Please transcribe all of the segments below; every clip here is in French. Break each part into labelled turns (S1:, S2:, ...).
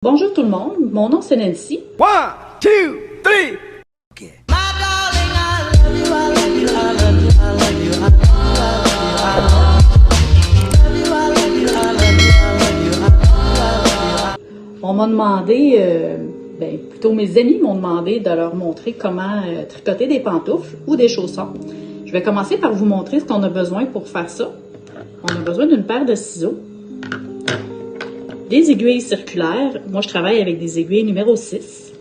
S1: Bonjour tout le monde, mon nom c'est Nancy.
S2: 1, 2, 3. Okay.
S1: On m'a demandé, plutôt mes amis m'ont demandé de leur montrer comment tricoter des pantoufles ou des chaussons. Je vais commencer par vous montrer ce qu'on a besoin pour faire ça. On a besoin d'une paire de ciseaux, des aiguilles circulaires. Moi, je travaille avec des aiguilles numéro 6.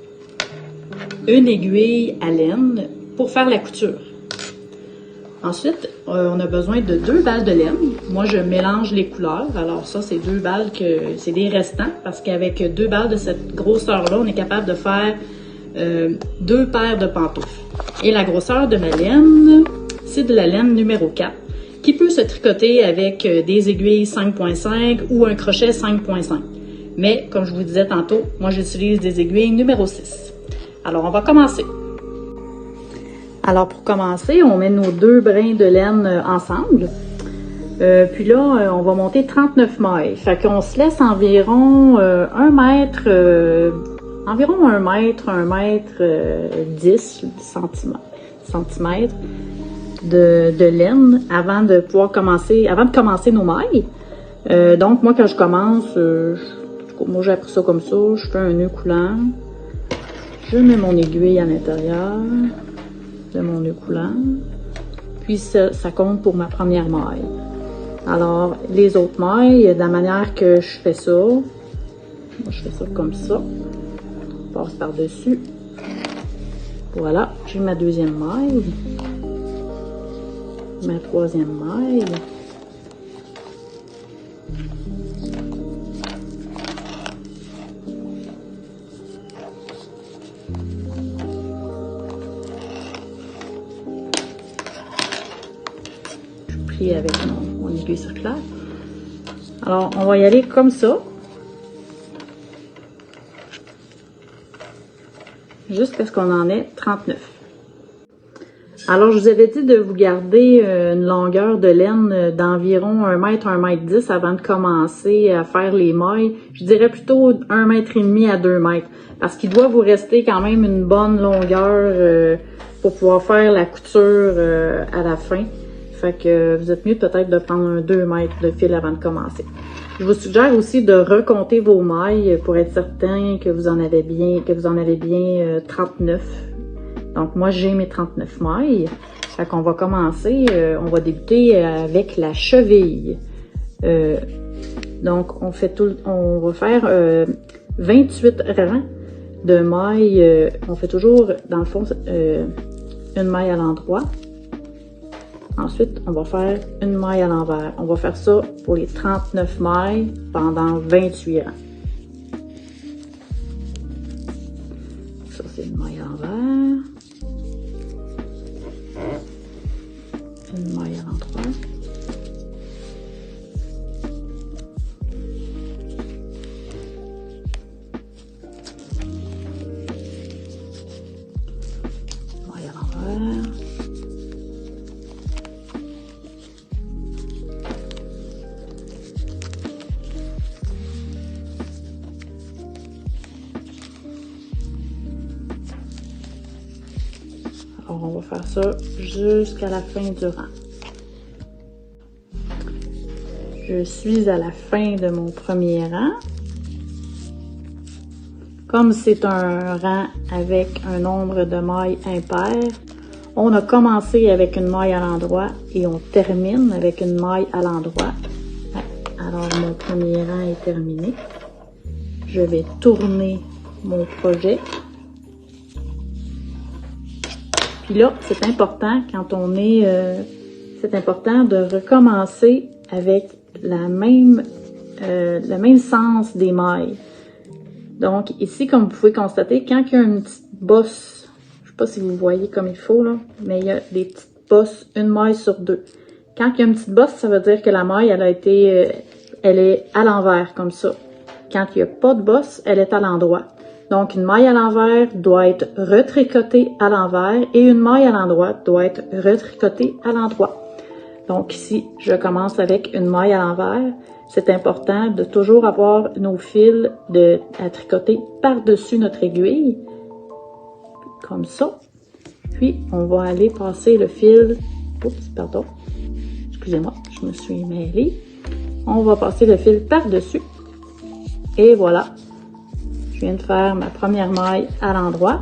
S1: Une aiguille à laine pour faire la couture. Ensuite, on a besoin de 2 balles de laine. Moi, je mélange les couleurs. Alors ça, c'est 2 balles c'est des restants parce qu'avec 2 balles de cette grosseur-là, on est capable de faire 2 paires de pantoufles. Et la grosseur de ma laine, c'est de la laine numéro 4. Qui peut se tricoter avec des aiguilles 5.5 ou un crochet 5.5. Mais, comme je vous disais tantôt, moi j'utilise des aiguilles numéro 6. Alors, on va commencer. Alors, pour commencer, on met nos 2 brins de laine ensemble. Puis là, on va monter 39 mailles. Fait qu'on se laisse environ 1 mètre, 1 mètre 10 centimètres de laine avant de commencer nos mailles. Donc moi quand je commence, moi j'ai appris ça comme ça, je fais un nœud coulant, je mets mon aiguille à l'intérieur de mon nœud coulant, puis ça compte pour ma première maille. Alors les autres mailles, de la manière que je fais ça, moi je fais ça comme ça, on passe par dessus, voilà, j'ai ma deuxième maille. Ma troisième maille. Je plie avec mon aiguille circulaire. Alors, on va y aller comme ça. Jusqu'à ce qu'on en ait 39. Alors, je vous avais dit de vous garder une longueur de laine d'environ 1 mètre, 1 mètre 10 avant de commencer à faire les mailles. Je dirais plutôt 1 mètre et demi à 2 mètres. Parce qu'il doit vous rester quand même une bonne longueur pour pouvoir faire la couture à la fin. Fait que vous êtes mieux peut-être de prendre un 2 mètres de fil avant de commencer. Je vous suggère aussi de recompter vos mailles pour être certain que vous en avez bien, 39. Donc, moi, j'ai mes 39 mailles. Fait qu'on va commencer, on va débuter avec la cheville. Donc, on va faire 28 rangs de mailles. On fait toujours, dans le fond, une maille à l'endroit. Ensuite, on va faire une maille à l'envers. On va faire ça pour les 39 mailles pendant 28 rangs. Ça, c'est une maille à l'envers. Une maille à l'endroit. Maille à l'envers. Alors, on va faire ça jusqu'à la fin du rang. Je suis à la fin de mon premier rang. Comme c'est un rang avec un nombre de mailles impair, on a commencé avec une maille à l'endroit et on termine avec une maille à l'endroit. Alors, mon premier rang est terminé. Je vais tourner mon projet. Puis là, c'est important quand on est... c'est important de recommencer avec le même sens des mailles. Donc, ici, comme vous pouvez constater, quand il y a une petite bosse, je ne sais pas si vous voyez comme il faut, là, mais il y a des petites bosses, une maille sur 2. Quand il y a une petite bosse, ça veut dire que la maille, elle est à l'envers, comme ça. Quand il n'y a pas de bosse, elle est à l'endroit. Donc, une maille à l'envers doit être retricotée à l'envers et une maille à l'endroit doit être retricotée à l'endroit. Donc ici, je commence avec une maille à l'envers. C'est important de toujours avoir nos fils à tricoter par-dessus notre aiguille, comme ça. Puis, on va aller passer le fil, oups, pardon, excusez-moi, je me suis mêlée. On va passer le fil par-dessus. Et voilà, je viens de faire ma première maille à l'endroit.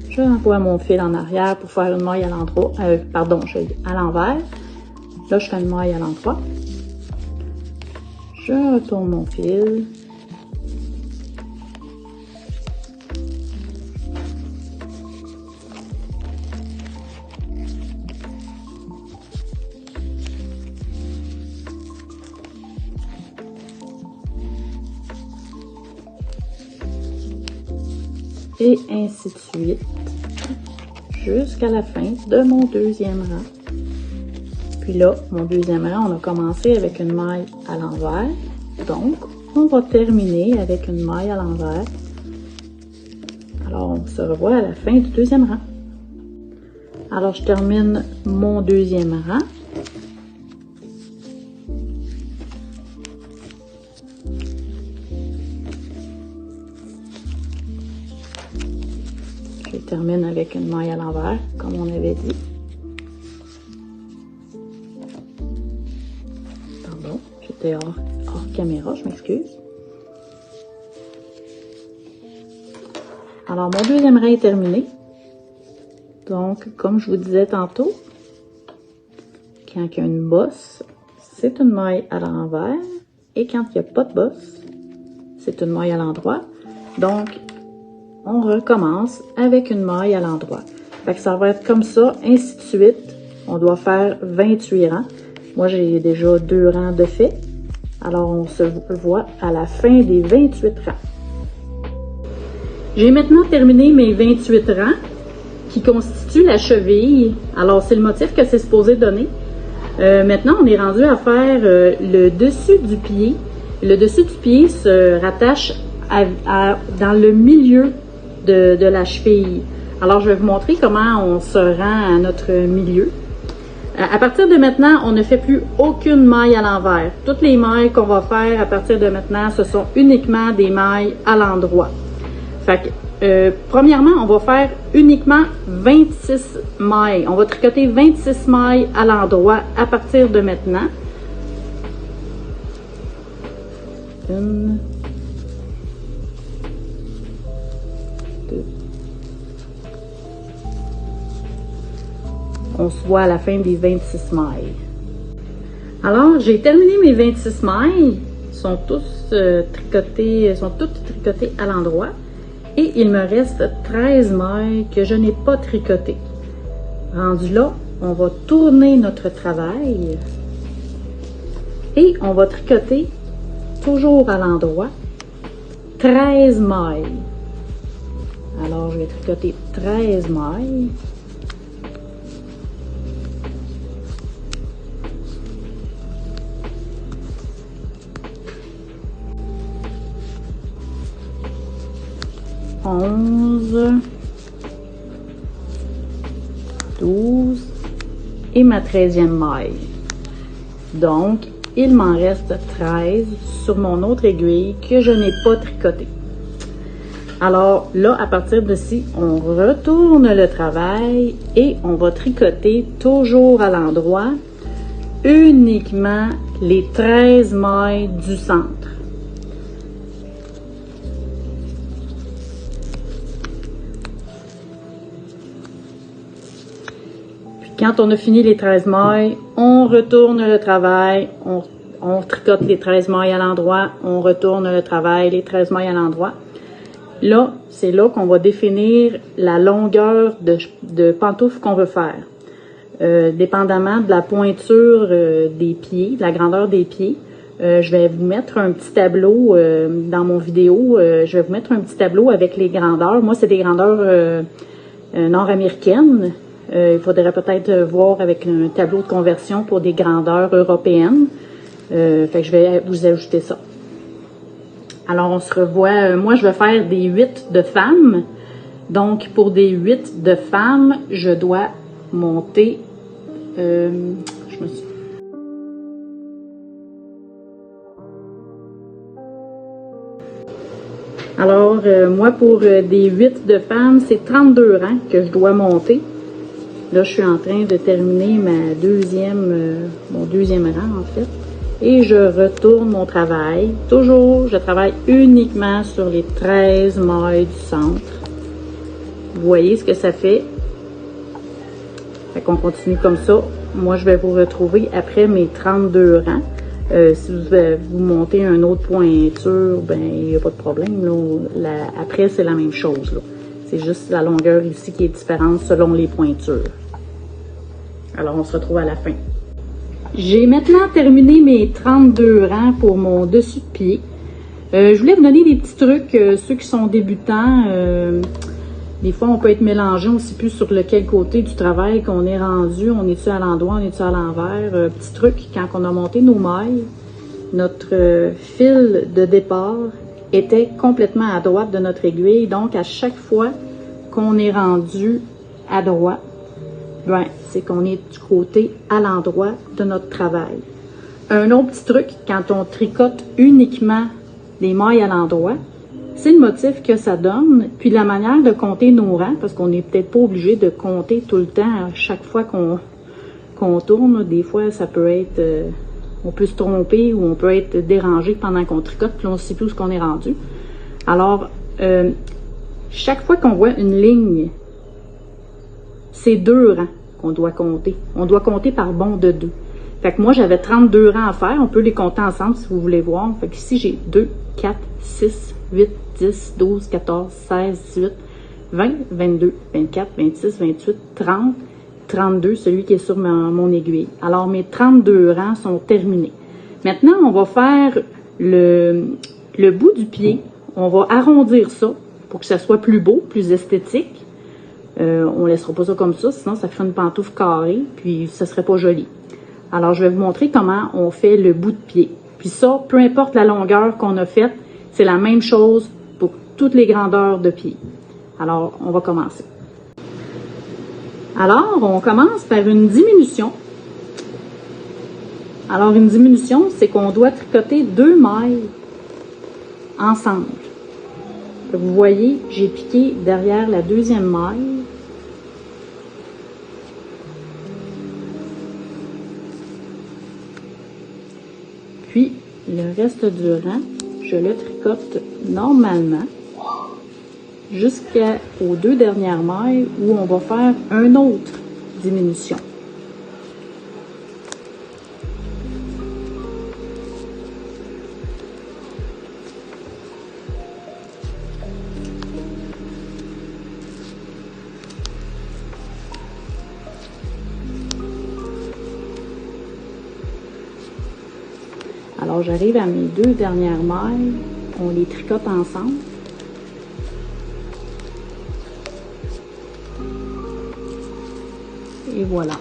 S1: Je envoie mon fil en arrière pour faire une maille à l'endroit, à l'envers. Là, je fais une maille à l'endroit. Je retourne mon fil. Et ainsi de suite, jusqu'à la fin de mon deuxième rang. Puis là, mon deuxième rang, on a commencé avec une maille à l'envers. Donc, on va terminer avec une maille à l'envers. Alors, on se revoit à la fin du deuxième rang. Alors, je termine mon deuxième rang. Je termine avec une maille à l'envers, comme on avait dit. Pardon, j'étais hors caméra, je m'excuse. Alors, mon deuxième rang est terminé. Donc, comme je vous disais tantôt, quand il y a une bosse, c'est une maille à l'envers. Et quand il n'y a pas de bosse, c'est une maille à l'endroit. Donc, on recommence avec une maille à l'endroit. Fait que ça va être comme ça, ainsi de suite. On doit faire 28 rangs. Moi, j'ai déjà 2 rangs de fait. Alors, on se voit à la fin des 28 rangs. J'ai maintenant terminé mes 28 rangs qui constituent la cheville. Alors, c'est le motif que c'est supposé donner. Maintenant, on est rendu à faire le dessus du pied. Le dessus du pied se rattache dans le milieu de la cheville. Alors, je vais vous montrer comment on se rend à notre milieu. À partir de maintenant, on ne fait plus aucune maille à l'envers. Toutes les mailles qu'on va faire à partir de maintenant, ce sont uniquement des mailles à l'endroit. Fait que, premièrement, on va faire uniquement 26 mailles. On va tricoter 26 mailles à l'endroit à partir de maintenant. 1, 2. On se voit à la fin des 26 mailles. Alors, j'ai terminé mes 26 mailles. Ils sont tous tricotés, sont toutes tricotées à l'endroit. Et il me reste 13 mailles que je n'ai pas tricotées. Rendu là, on va tourner notre travail. Et on va tricoter toujours à l'endroit 13 mailles. Alors, je vais tricoter 13 mailles. « 11, 12 et ma 13e maille. Donc, il m'en reste 13 sur mon autre aiguille que je n'ai pas tricotée. Alors là, à partir d'ici, on retourne le travail et on va tricoter toujours à l'endroit uniquement les 13 mailles du centre. Quand on a fini les 13 mailles, on retourne le travail, on tricote les 13 mailles à l'endroit, on retourne le travail, les 13 mailles à l'endroit. Là, c'est là qu'on va définir la longueur de pantoufle qu'on veut faire. Dépendamment de la pointure des pieds, de la grandeur des pieds, je vais vous mettre un petit tableau dans mon vidéo. Je vais vous mettre un petit tableau avec les grandeurs. Moi, c'est des grandeurs nord-américaines. Il faudrait peut-être voir avec un tableau de conversion pour des grandeurs européennes. Fait que je vais vous ajouter ça. Alors, on se revoit. Moi, je vais faire des 8 de femmes. Donc, pour des 8 de femmes, je dois monter... je me suis... Alors, moi, pour des 8 de femmes, c'est 32 rangs que je dois monter. Là, je suis en train de terminer mon deuxième rang, en fait. Et je retourne mon travail. Toujours, je travaille uniquement sur les 13 mailles du centre. Vous voyez ce que ça fait. Fait qu'on continue comme ça. Moi, je vais vous retrouver après mes 32 rangs. Si vous montez un autre pointure, ben il n'y a pas de problème. Là. Après, c'est la même chose. C'est juste la longueur ici qui est différente selon les pointures. Alors, on se retrouve à la fin. J'ai maintenant terminé mes 32 rangs pour mon dessus de pied. Je voulais vous donner des petits trucs, ceux qui sont débutants. Des fois, on peut être mélangé, on ne sait plus sur lequel côté du travail qu'on est rendu. On est-tu à l'endroit, on est-tu à l'envers? Petit truc, quand on a monté nos mailles, notre fil de départ était complètement à droite de notre aiguille. Donc, à chaque fois qu'on est rendu à droite, ben, c'est qu'on est du côté à l'endroit de notre travail. Un autre petit truc, quand on tricote uniquement les mailles à l'endroit, c'est le motif que ça donne, puis la manière de compter nos rangs, parce qu'on n'est peut-être pas obligé de compter tout le temps à chaque fois qu'on tourne. Des fois, ça peut être, on peut se tromper ou on peut être dérangé pendant qu'on tricote, puis on ne sait plus où qu'on est rendu. Alors, chaque fois qu'on voit une ligne, c'est 2 rangs qu'on doit compter. On doit compter par bond de 2. Fait que moi, j'avais 32 rangs à faire. On peut les compter ensemble si vous voulez voir. Fait que ici, j'ai 2, 4, 6, 8, 10, 12, 14, 16, 18, 20, 22, 24, 26, 28, 30, 32, celui qui est sur mon aiguille. Alors, mes 32 rangs sont terminés. Maintenant, on va faire le bout du pied. On va arrondir ça pour que ça soit plus beau, plus esthétique. On ne laissera pas ça comme ça, sinon ça ferait une pantoufle carrée, puis ça serait pas joli. Alors, je vais vous montrer comment on fait le bout de pied. Puis ça, peu importe la longueur qu'on a faite, c'est la même chose pour toutes les grandeurs de pied. Alors, on va commencer. Alors, on commence par une diminution. Alors, une diminution, c'est qu'on doit tricoter 2 mailles ensemble. Vous voyez, j'ai piqué derrière la deuxième maille. Puis, le reste du rang, je le tricote normalement jusqu'aux 2 dernières mailles où on va faire une autre diminution. Alors, j'arrive à mes 2 dernières mailles, on les tricote ensemble. Et voilà.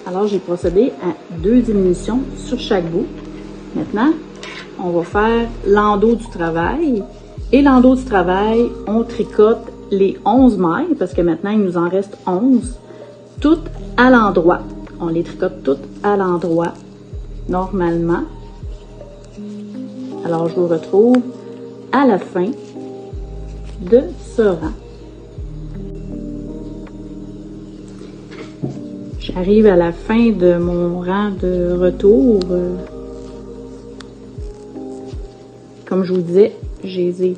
S1: Alors, j'ai procédé à 2 diminutions sur chaque bout. Maintenant, on va faire l'endos du travail. Et l'endos du travail, on tricote les 11 mailles, parce que maintenant, il nous en reste 11, toutes à l'endroit. On les tricote toutes à l'endroit, normalement. Alors, je vous retrouve à la fin de ce rang. J'arrive à la fin de mon rang de retour. Comme je vous disais, j'ai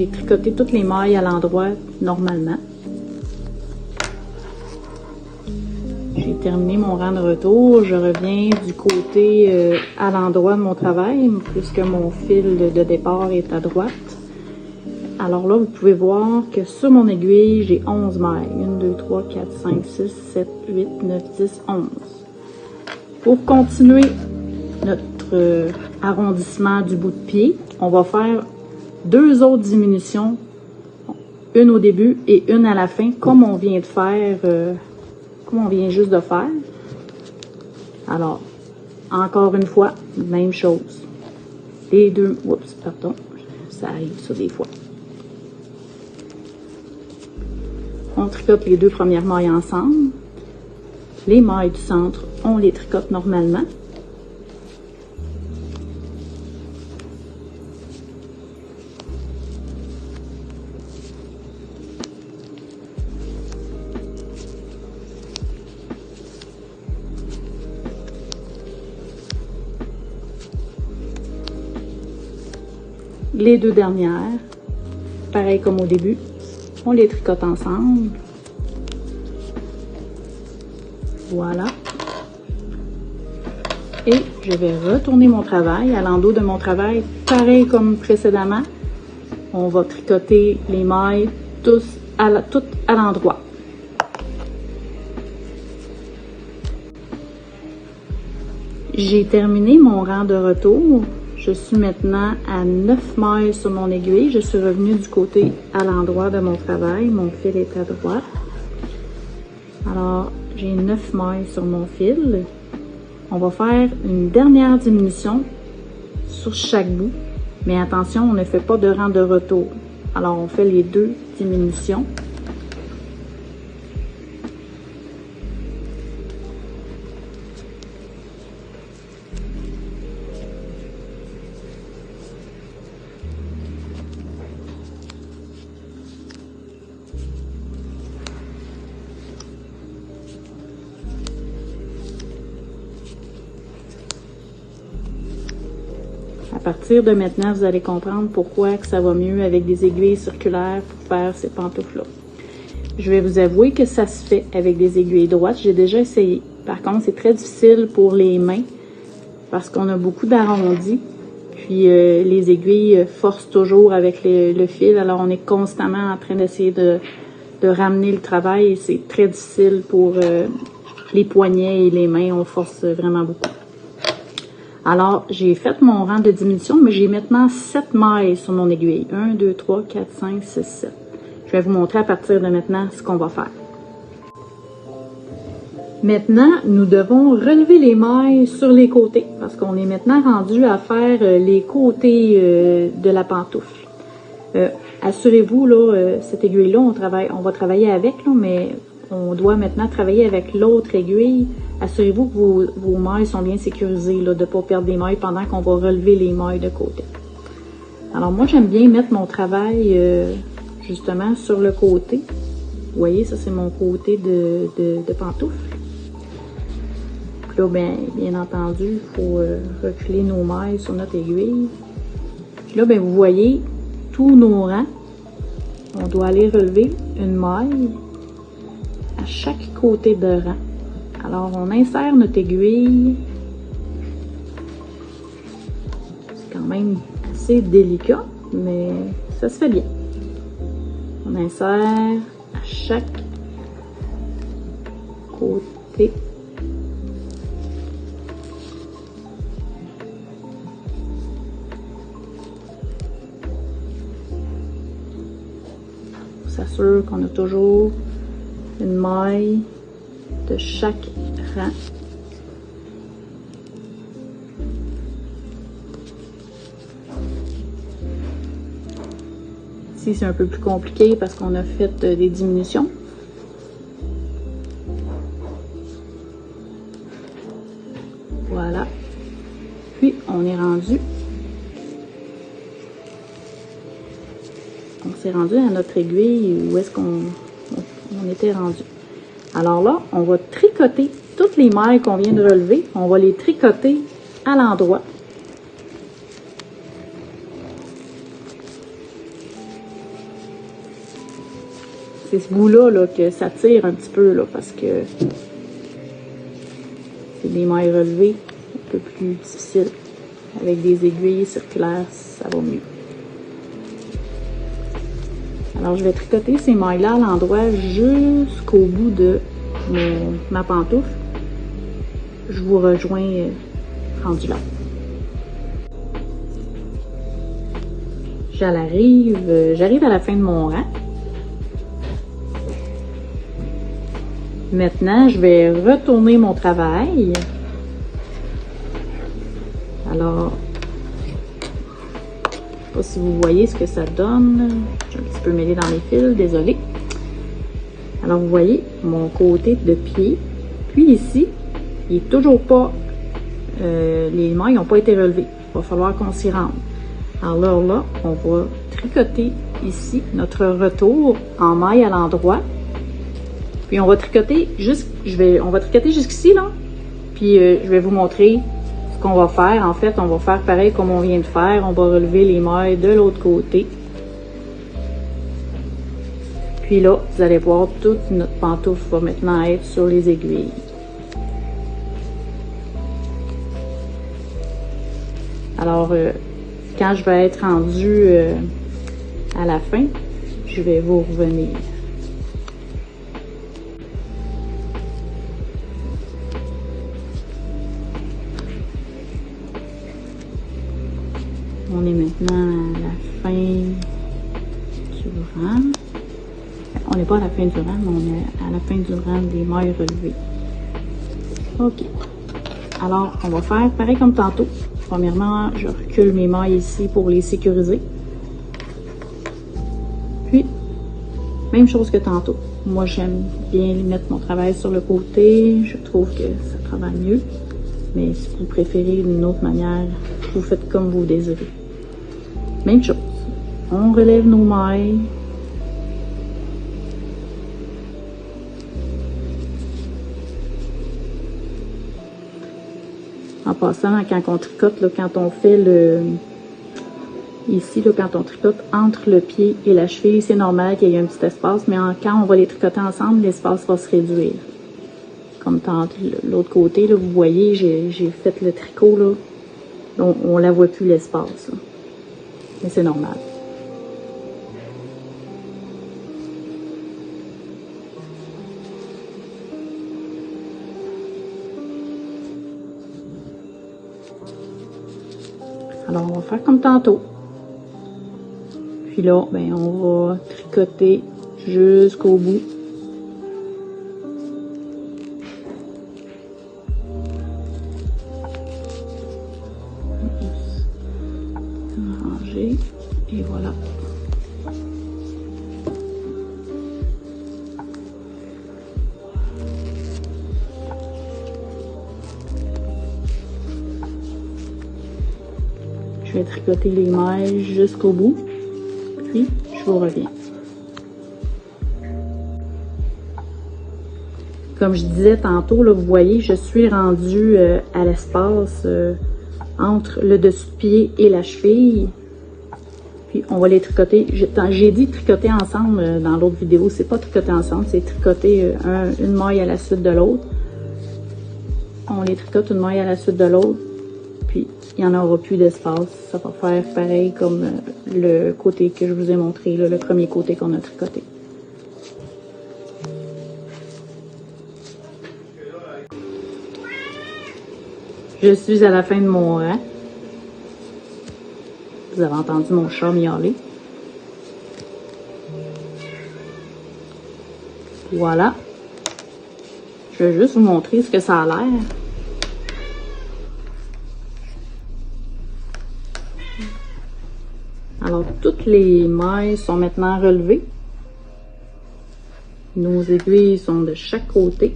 S1: tricoté toutes les mailles à l'endroit normalement. J'ai terminé mon rang de retour. Je reviens du côté à l'endroit de mon travail, puisque mon fil de départ est à droite. Alors là, vous pouvez voir que sur mon aiguille, j'ai 11 mailles. 1, 2, 3, 4, 5, 6, 7, 8, 9, 10, 11. Pour continuer notre arrondissement du bout de pied, on va faire 2 autres diminutions. Une au début et une à la fin, comme on vient de faire, comme on vient juste de faire. Alors, encore une fois, même chose. Les 2, oups, pardon, ça arrive ça des fois. On tricote les 2 premières mailles ensemble. Les mailles du centre, on les tricote normalement. les deux dernières, pareil comme au début, on les tricote ensemble. Voilà. Et je vais retourner mon travail à l'endos de mon travail, pareil comme précédemment. On va tricoter les mailles toutes à l'endroit. J'ai terminé mon rang de retour. Je suis maintenant à 9 mailles sur mon aiguille. Je suis revenue du côté à l'endroit de mon travail. Mon fil est à droite. Alors, j'ai 9 mailles sur mon fil. On va faire une dernière diminution sur chaque bout. Mais attention, on ne fait pas de rang de retour. Alors, on fait les deux diminutions. À partir de maintenant, vous allez comprendre pourquoi que ça va mieux avec des aiguilles circulaires pour faire ces pantoufles-là. Je vais vous avouer que ça se fait avec des aiguilles droites. J'ai déjà essayé. Par contre, c'est très difficile pour les mains parce qu'on a beaucoup d'arrondis. Puis, les aiguilles forcent toujours avec le fil. Alors, on est constamment en train d'essayer de ramener le travail et c'est très difficile pour les poignets et les mains. On force vraiment beaucoup. Alors, j'ai fait mon rang de diminution, mais j'ai maintenant 7 mailles sur mon aiguille. 1, 2, 3, 4, 5, 6, 7. Je vais vous montrer à partir de maintenant ce qu'on va faire. Maintenant, nous devons relever les mailles sur les côtés, parce qu'on est maintenant rendu à faire les côtés de la pantoufle. Assurez-vous, là, cette aiguille-là, on va travailler avec, là, mais on doit maintenant travailler avec l'autre aiguille. Assurez-vous que vos mailles sont bien sécurisées, là, de ne pas perdre des mailles pendant qu'on va relever les mailles de côté. Alors moi, j'aime bien mettre mon travail justement sur le côté. Vous voyez, ça c'est mon côté de pantoufle. Puis là, bien entendu, il faut reculer nos mailles sur notre aiguille. Puis là, vous voyez, tous nos rangs, on doit aller relever une maille à chaque côté de rang. Alors, on insère notre aiguille. C'est quand même assez délicat, mais ça se fait bien. On insère à chaque côté. On s'assure qu'on a toujours une maille de chaque rang. Ici, c'est un peu plus compliqué parce qu'on a fait des diminutions. Voilà. Puis, on est rendu. On s'est rendu à notre aiguille où est-ce qu'on était rendu. Alors là, on va tricoter toutes les mailles qu'on vient de relever. On va les tricoter à l'endroit. C'est ce bout-là là, que ça tire un petit peu là, parce que c'est des mailles relevées un peu plus difficiles. Avec des aiguilles circulaires, ça va mieux. Alors, je vais tricoter ces mailles-là à l'endroit jusqu'au bout de ma pantoufle. Je vous rejoins rendu là. J'arrive à la fin de mon rang. Maintenant, je vais retourner mon travail. Alors, je ne sais pas si vous voyez ce que ça donne. Je suis un petit peu mêlée dans les fils, désolée. Alors, vous voyez mon côté de pied. Puis ici, il n'est toujours pas... les mailles n'ont pas été relevées. Il va falloir qu'on s'y rende. Alors là, on va tricoter ici notre retour en maille à l'endroit. Puis on va tricoter on va tricoter jusqu'ici, là. Puis je vais vous montrer ce qu'on va faire, en fait, on va faire pareil comme on vient de faire. On va relever les mailles de l'autre côté. Puis là, vous allez voir, toute notre pantoufle va maintenant être sur les aiguilles. Alors, quand je vais être rendue à la fin, je vais vous revenir. On est maintenant à la fin du rang. On n'est pas à la fin du rang, mais on est à la fin du rang des mailles relevées. OK. Alors, on va faire pareil comme tantôt. Premièrement, je recule mes mailles ici pour les sécuriser. Puis, même chose que tantôt. Moi, j'aime bien mettre mon travail sur le côté. Je trouve que ça travaille mieux. Mais si vous préférez d'une autre manière, vous faites comme vous désirez. Même chose. On relève nos mailles. En passant, quand on tricote, là, quand on fait ici, là, quand on tricote entre le pied et la cheville, c'est normal qu'il y ait un petit espace, mais quand on va les tricoter ensemble, l'espace va se réduire. Comme l'autre côté, là, vous voyez, j'ai fait le tricot, là, on la voit plus l'espace. Mais c'est normal. Alors, on va faire comme tantôt. Puis là, ben, on va tricoter jusqu'au bout. Ranger. Et voilà. Je vais tricoter les mailles jusqu'au bout, puis je vous reviens. Comme je disais tantôt, là, vous voyez, je suis rendue à l'espace entre le dessus de pied et la cheville. Puis on va les tricoter. J'ai dit tricoter ensemble dans l'autre vidéo. C'est pas tricoter ensemble, c'est tricoter une maille à la suite de l'autre. On les tricote une maille à la suite de l'autre. Puis il n'y en aura plus d'espace. Ça va faire pareil comme le côté que je vous ai montré, là, le premier côté qu'on a tricoté. Je suis à la fin de mon rang. Vous avez entendu mon chat miauler. Voilà. Je vais juste vous montrer ce que ça a l'air. Alors, toutes les mailles sont maintenant relevées. Nos aiguilles sont de chaque côté.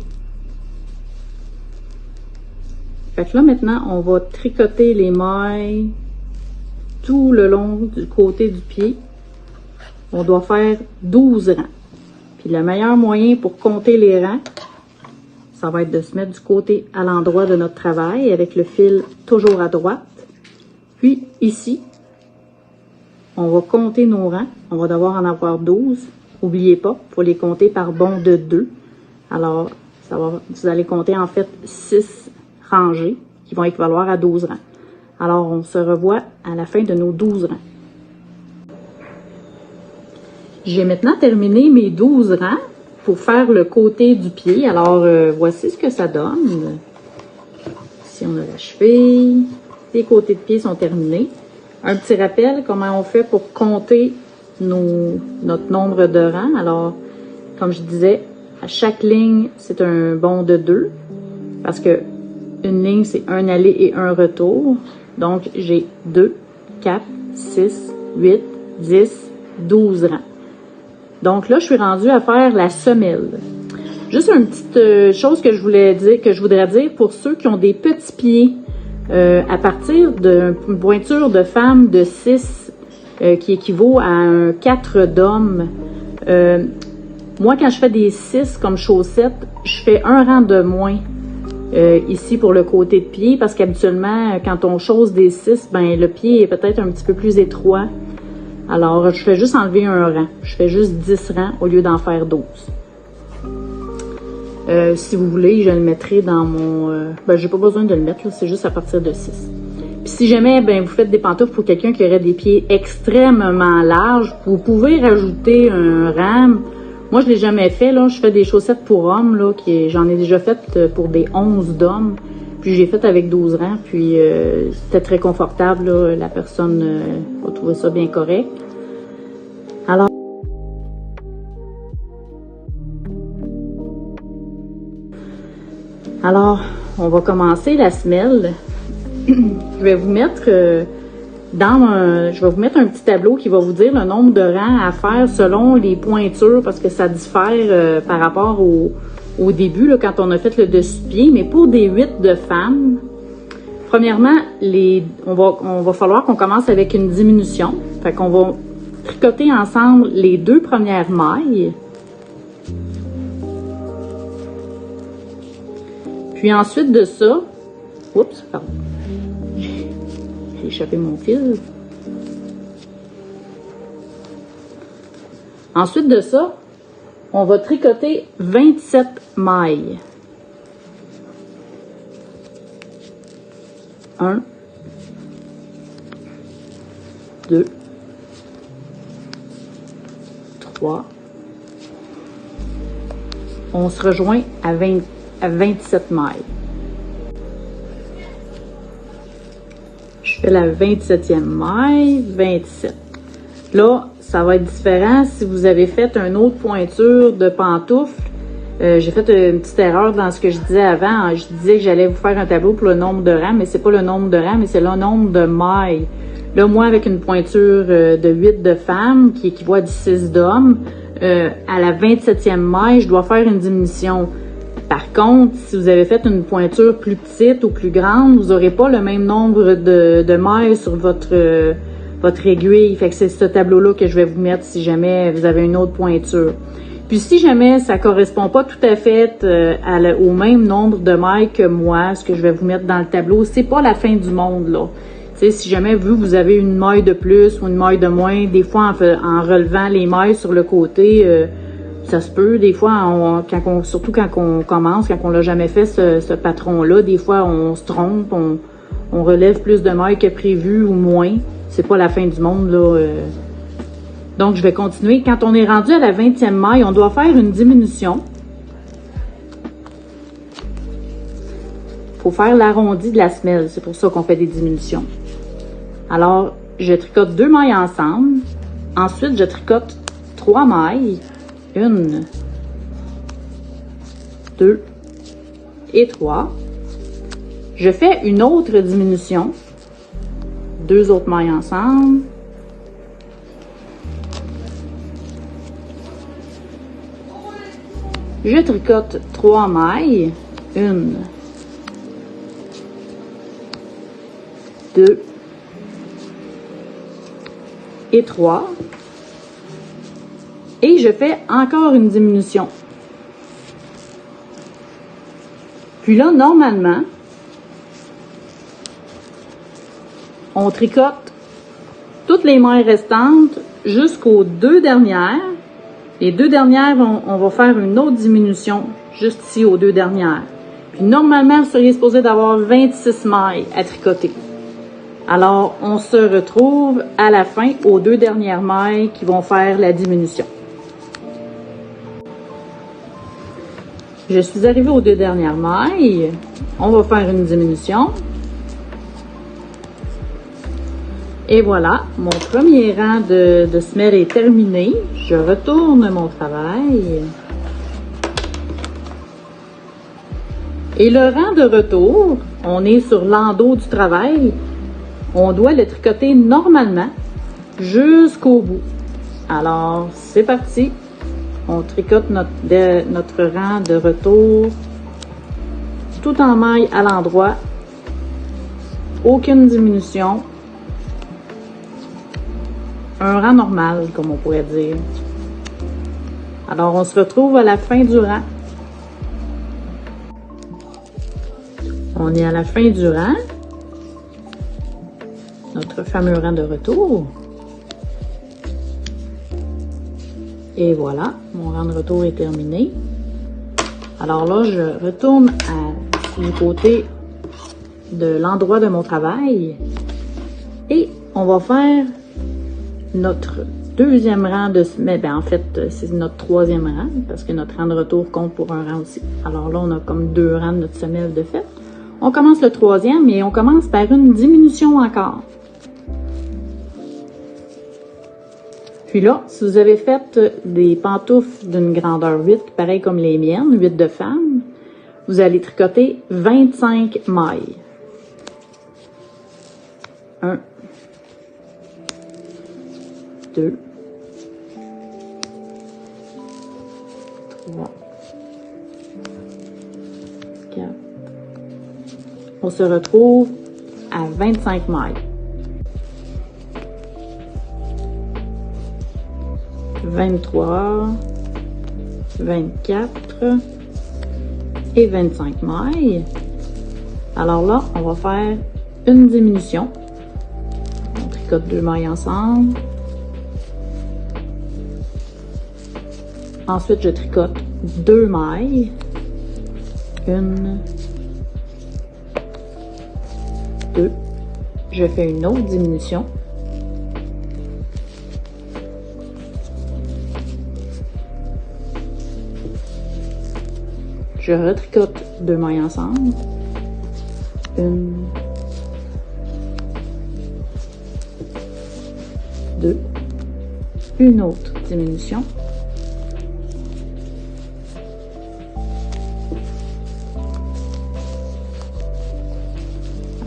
S1: Fait que là, maintenant, on va tricoter les mailles tout le long du côté du pied. On doit faire 12 rangs. Puis le meilleur moyen pour compter les rangs, ça va être de se mettre du côté à l'endroit de notre travail avec le fil toujours à droite. Puis ici, on va compter nos rangs. On va devoir en avoir 12. N'oubliez pas, il faut les compter par bond de 2. Alors, vous allez compter en fait 6 rangées qui vont équivaloir à 12 rangs. Alors, on se revoit à la fin de nos 12 rangs. J'ai maintenant terminé mes 12 rangs pour faire le côté du pied. Alors, voici ce que ça donne. Ici, on a la cheville. Les côtés de pied sont terminés. Un petit rappel, comment on fait pour compter notre nombre de rangs. Alors, comme je disais, à chaque ligne, c'est un bond de 2. Parce que une ligne, c'est un aller et un retour. Donc, j'ai 2, 4, 6, 8, 10, 12 rangs. Donc là, je suis rendue à faire la semelle. Juste une petite chose que je voudrais dire pour ceux qui ont des petits pieds. À partir d'une pointure de femme de 6, qui équivaut à un 4 d'homme, moi, quand je fais des 6 comme chaussettes, je fais un rang de moins ici pour le côté de pied, parce qu'habituellement, quand on chausse des 6, ben le pied est peut-être un petit peu plus étroit. Alors, je fais juste enlever un rang. Je fais juste 10 rangs au lieu d'en faire 12. Si vous voulez, je le mettrai dans mon... ben, j'ai pas besoin de le mettre, c'est juste à partir de 6. Puis si jamais ben, vous faites des pantoufles pour quelqu'un qui aurait des pieds extrêmement larges, vous pouvez rajouter un rang. Moi, je l'ai jamais fait, là. Je fais des chaussettes pour hommes, là, j'en ai déjà fait pour des 11 d'hommes. Puis j'ai fait avec 12 rangs, puis c'était très confortable, là. La personne va trouver ça bien correct. Alors, on va commencer la semelle. Je vais vous mettre je vais vous mettre un petit tableau qui va vous dire le nombre de rangs à faire selon les pointures, parce que ça diffère par rapport au début, là, quand on a fait le dessus-pied. Mais pour des 8 de femmes, premièrement, on va falloir qu'on commence avec une diminution. Fait qu'on va tricoter ensemble les 2 premières mailles. Puis ensuite de ça, oups, pardon, j'ai échappé mon fil. Ensuite de ça, on va tricoter 27 mailles. 1, 2, 3. On se rejoint à 27 mailles. Je fais la 27e maille, 27. Là, ça va être différent si vous avez fait une autre pointure de pantoufle. J'ai fait une petite erreur dans ce que je disais avant. Je disais que j'allais vous faire un tableau pour le nombre de rangs, mais c'est pas le nombre de rangs, mais c'est le nombre de mailles. Là, moi, avec une pointure de 8 de femmes qui équivaut à 6 d'hommes, à la 27e maille, je dois faire une diminution. Par contre, si vous avez fait une pointure plus petite ou plus grande, vous n'aurez pas le même nombre de mailles sur votre aiguille. Fait que c'est ce tableau-là que je vais vous mettre si jamais vous avez une autre pointure. Puis si jamais ça correspond pas tout à fait au même nombre de mailles que moi, ce que je vais vous mettre dans le tableau, c'est pas la fin du monde, là. Tu sais, si jamais vous avez une maille de plus ou une maille de moins, des fois en relevant les mailles sur le côté, ça se peut, des fois, surtout quand on commence, quand on l'a jamais fait, ce patron-là, des fois, on se trompe, on relève plus de mailles que prévu ou moins. C'est pas la fin du monde, là. Donc, je vais continuer. Quand on est rendu à la 20e maille, on doit faire une diminution. Faut faire l'arrondi de la semelle. C'est pour ça qu'on fait des diminutions. Alors, je tricote 2 mailles ensemble. Ensuite, je tricote 3 mailles. 1, 2 et 3. Je fais une autre diminution. 2 autres mailles ensemble. Je tricote 3 mailles. 1, 2 et 3. Et je fais encore une diminution. Puis là, normalement, on tricote toutes les mailles restantes jusqu'aux 2 dernières. Les 2 dernières, on va faire une autre diminution juste ici aux 2 dernières. Puis normalement, vous seriez supposé d'avoir 26 mailles à tricoter. Alors, on se retrouve à la fin aux 2 dernières mailles qui vont faire la diminution. Je suis arrivée aux 2 dernières mailles. On va faire une diminution. Et voilà, mon premier rang de semelle est terminé. Je retourne mon travail. Et le rang de retour, on est sur l'endos du travail. On doit le tricoter normalement jusqu'au bout. Alors, c'est parti. On tricote notre rang de retour tout en maille à l'endroit. Aucune diminution. Un rang normal, comme on pourrait dire. Alors, on se retrouve à la fin du rang. On est à la fin du rang. Notre fameux rang de retour. Et voilà, mon rang de retour est terminé. Alors là, je retourne du côté de l'endroit de mon travail. Et on va faire notre deuxième rang de semelle. Ben, en fait, c'est notre troisième rang, parce que notre rang de retour compte pour un rang aussi. Alors là, on a comme 2 rangs de notre semelle de fait. On commence le troisième et on commence par une diminution encore. Puis là, si vous avez fait des pantoufles d'une grandeur 8, pareil comme les miennes, 8 de femme, vous allez tricoter 25 mailles. 1, 2, 3, 4. On se retrouve à 25 mailles. 23, 24 et 25 mailles. Alors là, on va faire une diminution. On tricote 2 mailles ensemble. Ensuite, je tricote 2 mailles. 1, 2. Je fais une autre diminution. Je retricote 2 mailles ensemble. 1, 2. Une autre diminution.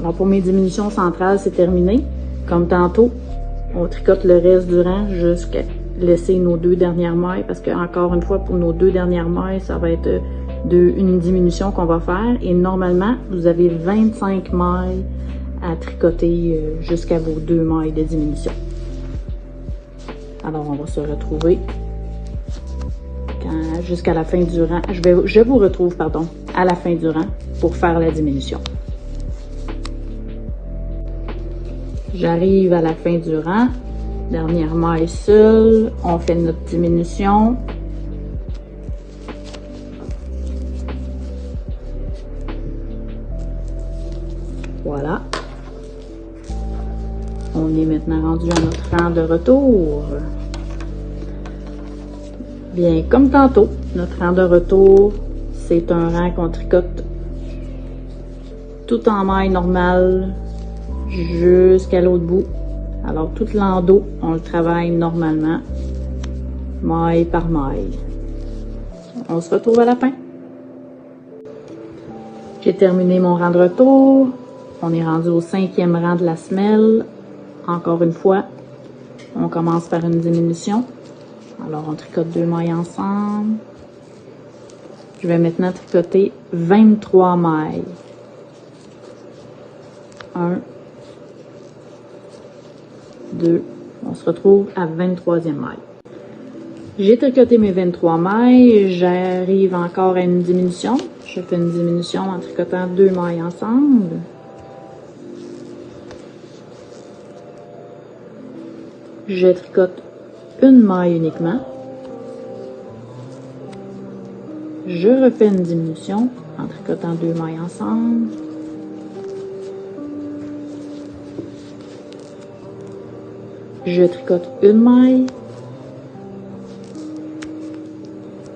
S1: Alors pour mes diminutions centrales, c'est terminé. Comme tantôt, on tricote le reste du rang jusqu'à laisser nos 2 dernières mailles, parce que encore une fois, pour nos 2 dernières mailles, ça va être une diminution qu'on va faire. Et normalement, vous avez 25 mailles à tricoter jusqu'à vos 2 mailles de diminution. Alors, on va se retrouver jusqu'à la fin du rang. Je vous retrouve, pardon, à la fin du rang pour faire la diminution. J'arrive à la fin du rang. Dernière maille seule. On fait notre diminution. Voilà. On est maintenant rendu à notre rang de retour. Bien, comme tantôt, notre rang de retour, c'est un rang qu'on tricote tout en maille normale jusqu'à l'autre bout. Alors, tout l'endos, on le travaille normalement, maille par maille. On se retrouve à la fin. J'ai terminé mon rang de retour. On est rendu au 5e rang de la semelle. Encore une fois, on commence par une diminution. Alors, on tricote 2 mailles ensemble. Je vais maintenant tricoter 23 mailles. 1, 2, on se retrouve à 23e maille. J'ai tricoté mes 23 mailles, j'arrive encore à une diminution. Je fais une diminution en tricotant 2 mailles ensemble. Je tricote une maille uniquement. Je refais une diminution en tricotant 2 mailles ensemble. Je tricote une maille,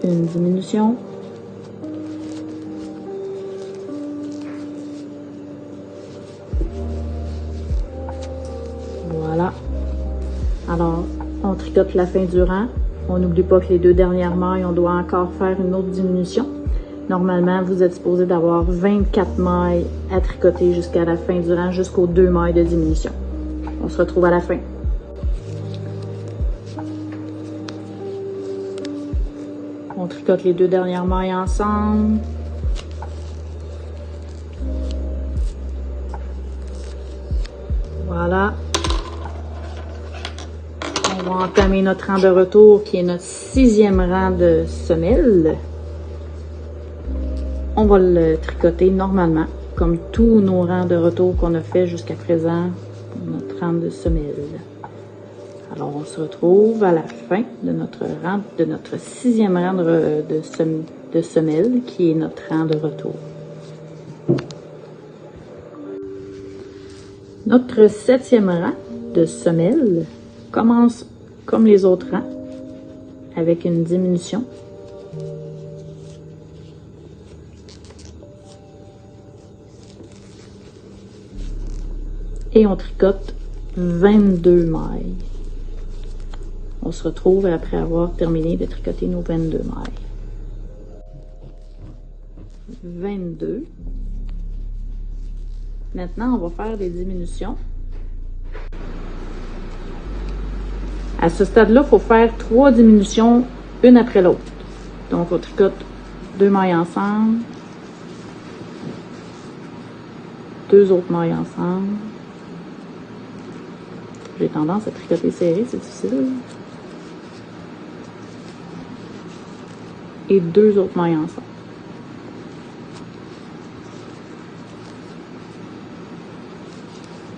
S1: une diminution, voilà. Alors, on tricote la fin du rang. On n'oublie pas que les 2 dernières mailles, on doit encore faire une autre diminution. Normalement, vous êtes supposé d'avoir 24 mailles à tricoter jusqu'à la fin du rang, jusqu'aux 2 mailles de diminution. On se retrouve à la fin. On tricote les 2 dernières mailles ensemble. Voilà. On va entamer notre rang de retour qui est notre 6e rang de semelle. On va le tricoter normalement comme tous nos rangs de retour qu'on a fait jusqu'à présent pour notre rang de semelle. Alors, on se retrouve à la fin de notre rang, de notre 6e rang de semelle, qui est notre rang de retour. Notre 7e rang de semelle commence comme les autres rangs, avec une diminution. Et on tricote 22 mailles. On se retrouve après avoir terminé de tricoter nos 22 mailles. 22. Maintenant, on va faire des diminutions. À ce stade-là, il faut faire 3 diminutions, une après l'autre. Donc, on tricote 2 mailles ensemble, 2 autres mailles ensemble. J'ai tendance à tricoter serré, c'est difficile. Et 2 autres mailles ensemble.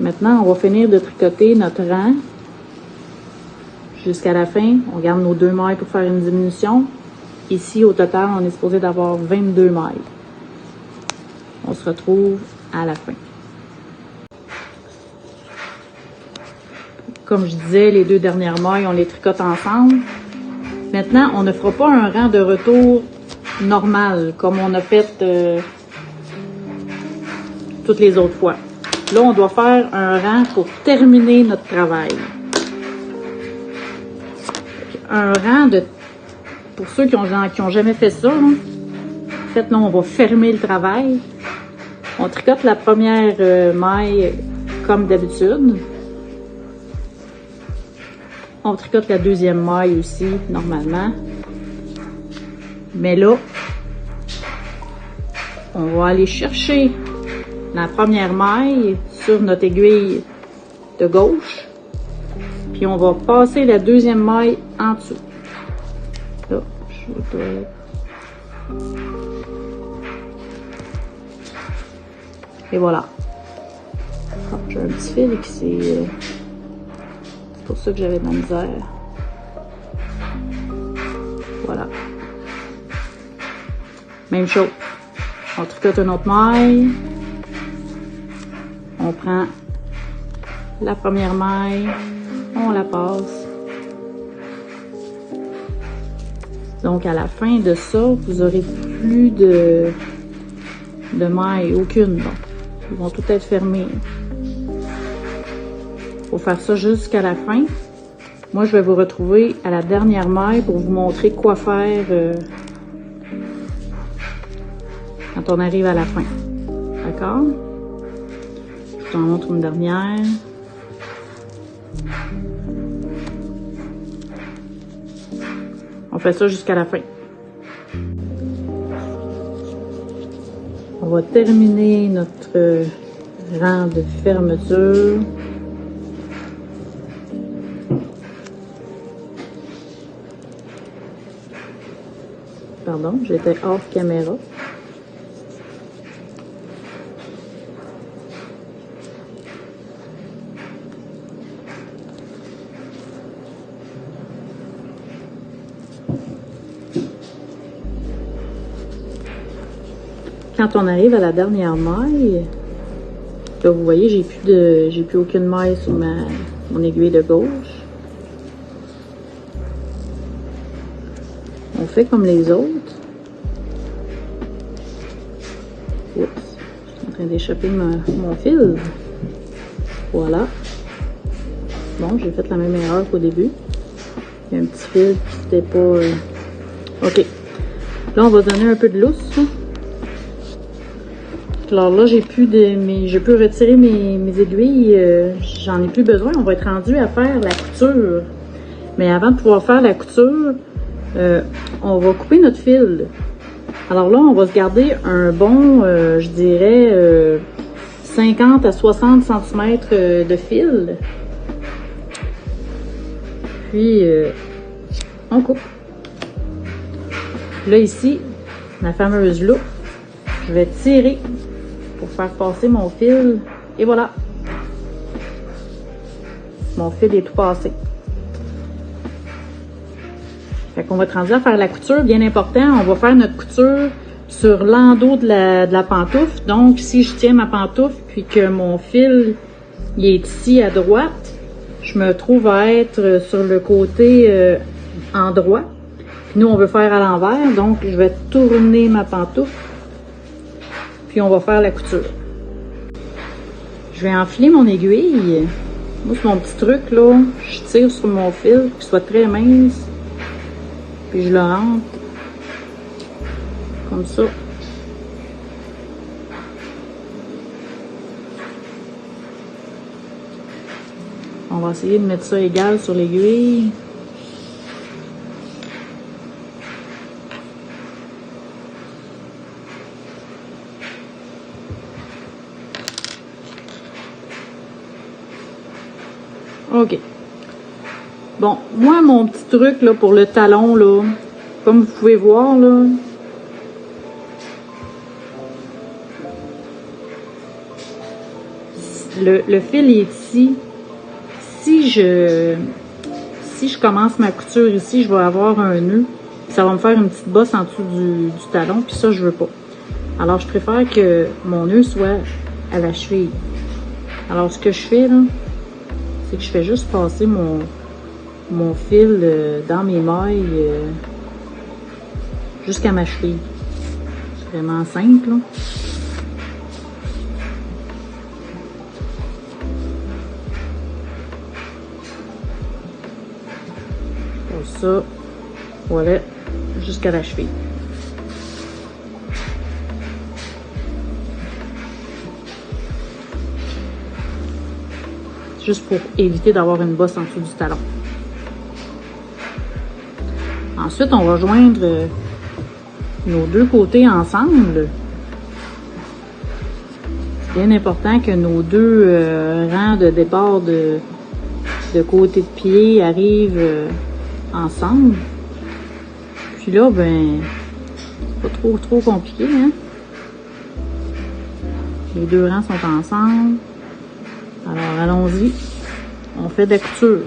S1: Maintenant, on va finir de tricoter notre rang jusqu'à la fin. On garde nos 2 mailles pour faire une diminution. Ici, au total, on est supposé d'avoir 22 mailles. On se retrouve à la fin. Comme je disais, les 2 dernières mailles, on les tricote ensemble. Maintenant, on ne fera pas un rang de retour normal, comme on a fait toutes les autres fois. Là, on doit faire un rang pour terminer notre travail. Un rang de... Pour ceux qui ont jamais fait ça, là, en fait, là, on va fermer le travail. On tricote la première maille comme d'habitude. On tricote la 2e maille aussi, normalement. Mais là, on va aller chercher la première maille sur notre aiguille de gauche. Puis on va passer la 2e maille en dessous. Là, je vais... Et voilà. Oh, j'ai un petit fil qui s'est... C'est pour ça que j'avais de la misère. Voilà. Même chose. On tricote une autre maille. On prend la première maille. On la passe. Donc, à la fin de ça, vous aurez plus de mailles. Aucune. Bon. Ils vont toutes être fermées. Faut faire ça jusqu'à la fin. Moi, je vais vous retrouver à la dernière maille pour vous montrer quoi faire quand on arrive à la fin. D'accord? Je vous en montre une dernière. On fait ça jusqu'à la fin. On va terminer notre rang de fermeture. Pardon, j'étais hors caméra. Quand on arrive à la dernière maille, là, vous voyez, j'ai plus aucune maille sur mon aiguille de gauche. On fait comme les autres. Oups, je suis en train d'échapper mon fil. Voilà. Bon, j'ai fait la même erreur qu'au début. Il y a un petit fil qui n'était pas... OK. Là, on va donner un peu de lousse. Alors là, je peux retirer mes aiguilles. J'en ai plus besoin. On va être rendu à faire la couture. Mais avant de pouvoir faire la couture, on va couper notre fil. Alors là, on va se garder un bon, je dirais, 50 à 60 cm de fil. Puis, on coupe. Là, ici, ma fameuse loupe, je vais tirer pour faire passer mon fil. Et voilà. Mon fil est tout passé. Fait qu'on va être rendu à faire la couture. Bien important, on va faire notre couture sur l'endos de la pantoufle. Donc, si je tiens ma pantoufle puis que mon fil il est ici à droite, je me trouve à être sur le côté endroit. Puis nous, on veut faire à l'envers. Donc, je vais tourner ma pantoufle. Puis, on va faire la couture. Je vais enfiler mon aiguille. Moi, c'est mon petit truc, là. Je tire sur mon fil, qu'il soit très mince. Puis, je le rentre. Comme ça. On va essayer de mettre ça égal sur l'aiguille. OK. Bon, moi, mon petit truc là pour le talon, là, comme vous pouvez voir, là, le fil est ici. Si je commence ma couture ici, je vais avoir un nœud. Ça va me faire une petite bosse en dessous du talon, puis ça, je veux pas. Alors, je préfère que mon nœud soit à la cheville. Alors, ce que je fais, là, c'est que je fais juste passer mon fil dans mes mailles jusqu'à ma cheville. C'est vraiment simple, là. Pour ça, voilà, jusqu'à la cheville. Juste pour éviter d'avoir une bosse en dessous du talon. Ensuite, on va joindre nos deux côtés ensemble. C'est bien important que nos deux rangs de départ de côté de pied arrivent ensemble. Puis là, ben, c'est pas trop compliqué, hein? Les deux rangs sont ensemble. Alors, allons-y. On fait de la couture.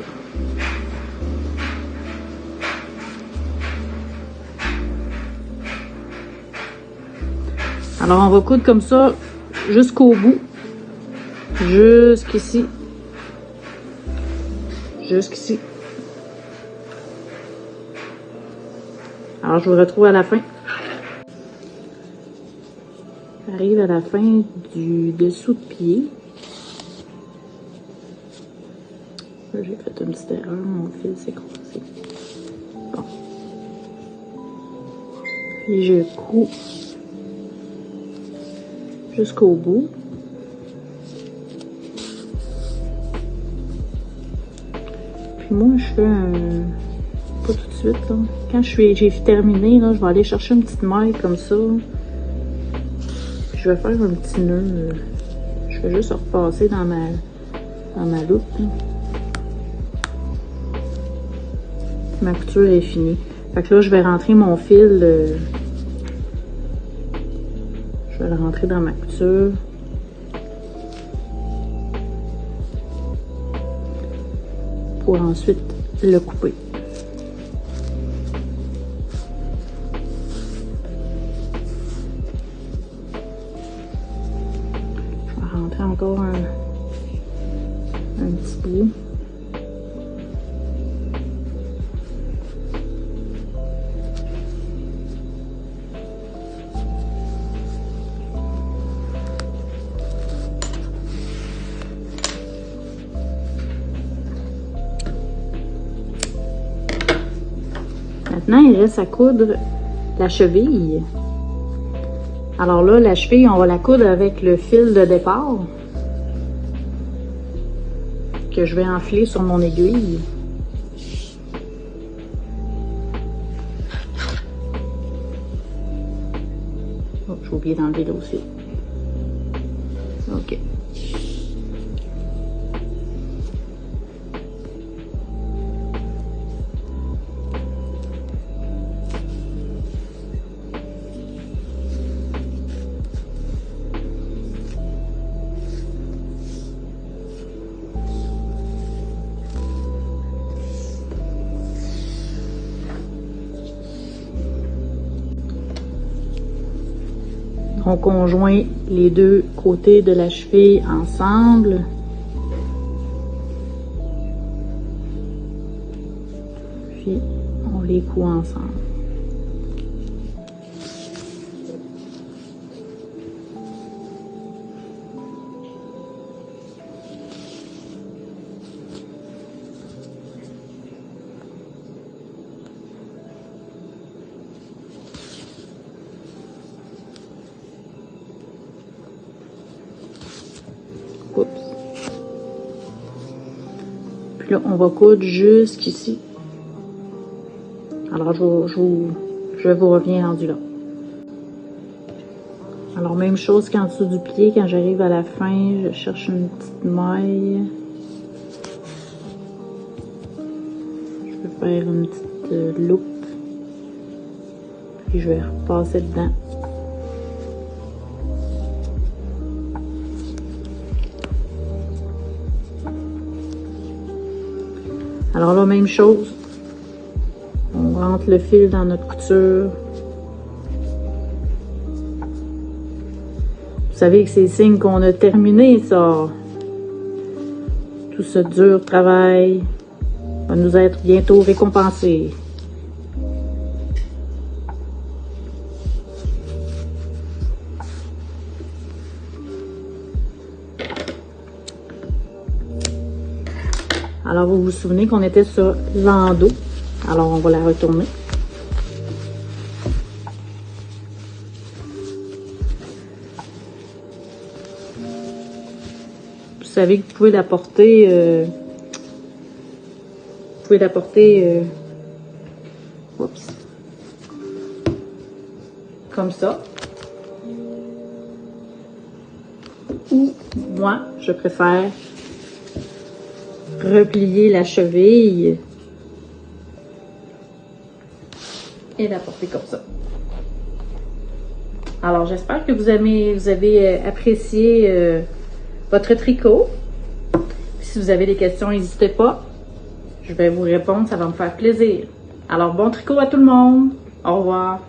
S1: Alors, on va coudre comme ça jusqu'au bout. Jusqu'ici. Jusqu'ici. Alors, je vous retrouve à la fin. J'arrive à la fin du dessous de pied. J'ai fait une petite erreur, mon fil s'est croisé. Bon. Puis je couds jusqu'au bout. Puis moi, je fais un... Pas tout de suite, là. Quand j'ai terminé, là, je vais aller chercher une petite maille comme ça. Puis je vais faire un petit nœud. Je vais juste repasser dans ma loupe, là. Ma couture est finie. Fait que là, je vais rentrer mon fil. Je vais le rentrer dans ma couture. Pour ensuite le couper. Je vais rentrer encore un petit bout. Maintenant, il reste à coudre la cheville. Alors là, la cheville, on va la coudre avec le fil de départ que je vais enfiler sur mon aiguille. Oh, j'ai oublié d'enlever l'autre. OK. On conjoint les deux côtés de la cheville ensemble. Puis on les coud ensemble. Oups. Puis là, on va coudre jusqu'ici. Alors, je vous reviens rendu là. Alors, même chose qu'en dessous du pied, quand j'arrive à la fin, je cherche une petite maille. Je vais faire une petite loupe. Puis je vais repasser dedans. Alors là, même chose. On rentre le fil dans notre couture. Vous savez que c'est signe qu'on a terminé ça. Tout ce dur travail va nous être bientôt récompensé. Alors, vous vous souvenez qu'on était sur l'endos. Alors, on va la retourner. Vous savez que vous pouvez la porter... oups, comme ça. Ou, moi, je préfère replier la cheville et la porter comme ça. Alors, j'espère que vous avez apprécié votre tricot. Si vous avez des questions, n'hésitez pas. Je vais vous répondre, ça va me faire plaisir. Alors, bon tricot à tout le monde. Au revoir.